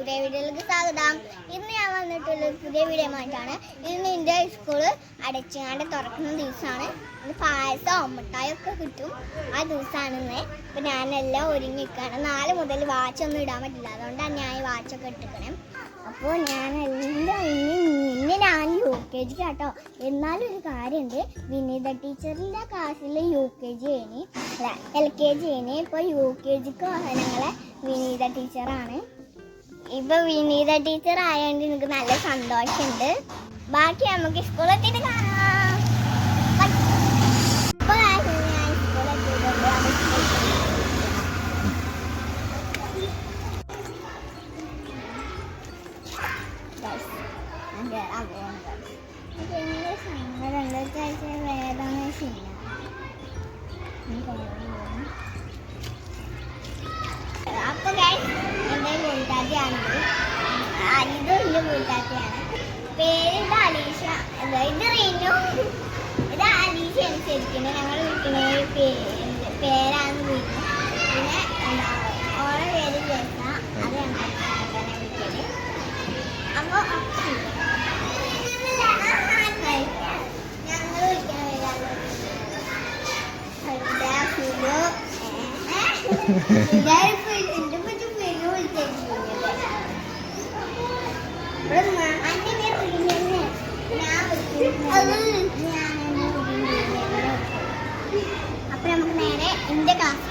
പുതിയ വീഡിയോയിലേക്ക് സ്വാഗതം. ഇന്ന് ഞാൻ വന്നിട്ടുള്ള പുതിയ വീഡിയോ ആയിട്ടാണ്. ഇന്ന് എൻ്റെ സ്കൂള് അടച്ചാണ്ട് തുറക്കുന്ന ദിവസമാണ്. ഇന്ന് പായസം മിഠായൊക്കെ കിട്ടും. ആ ദിവസമാണ് ഇന്ന്. അപ്പം ഞാനെല്ലാം ഒരുങ്ങിക്കാണ്. 4 മുതൽ വാച്ചൊന്നും ഇടാൻ പറ്റില്ല, അതുകൊണ്ടാണ് ഞാൻ ഈ വാച്ചൊക്കെ ഇട്ടിക്കണം. അപ്പോൾ ഞാനെല്ലാം ഇന്ന് ഞാൻ UKG കേട്ടോ. എന്നാലും ഒരു കാര്യമുണ്ട്, വിനീത ടീച്ചറിൻ്റെ ക്ലാസ്സിൽ UKG കഴിഞ്ഞ് LKG കഴിഞ്ഞ്. ഇപ്പോൾ UKGക്ക് ഞങ്ങളെ വിനീത ടീച്ചറാണ്. ഇപ്പൊ വിനീത ടീച്ചർ ആയതുകൊണ്ട് എനിക്ക് നല്ല സന്തോഷമുണ്ട്. ബാക്കി നമുക്ക് സ്കൂളെത്തിയിട്ട് കാണാം. ഇപ്പൊ ഞാൻ സ്കൂളെത്തിയിട്ടുണ്ട്. അപ്പൊ എന്റെ കൂട്ടാത്തിയാണ്, ഇതും എന്റെ കൂട്ടാത്തിയാണ്. പേര് ഇത് അലീഷ, ഇത് റീനു, ഇത് അലീഷ അനുസരിക്കുന്നു. ഞങ്ങൾ വിളിക്കുന്ന പേരാണ് റീനു. പിന്നെ ഓരോ പേര് ജേസ, അത് ഞങ്ങൾ വിളിക്കല്. അപ്പൊ ഞങ്ങൾ വിളിക്കുന്ന പേരാണ് അപ്പൊ നമുക്ക് നേരെ എന്റെ ക്ലാസ്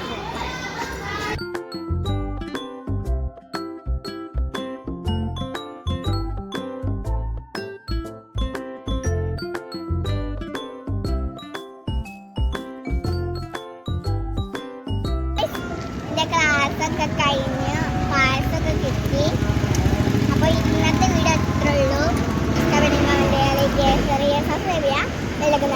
ക്ലാസ്സൊക്കെ കഴിഞ്ഞ് പായസമൊക്കെ കിട്ടി. അപ്പോൾ ഇന്നത്തെ വീഡിയോ അത്രേ ഉള്ളൂ. ഇഷ്ടപ്പെടുന്ന സബ്സ്ക്രൈബ് ചെയ്യുക, വിലക്ക്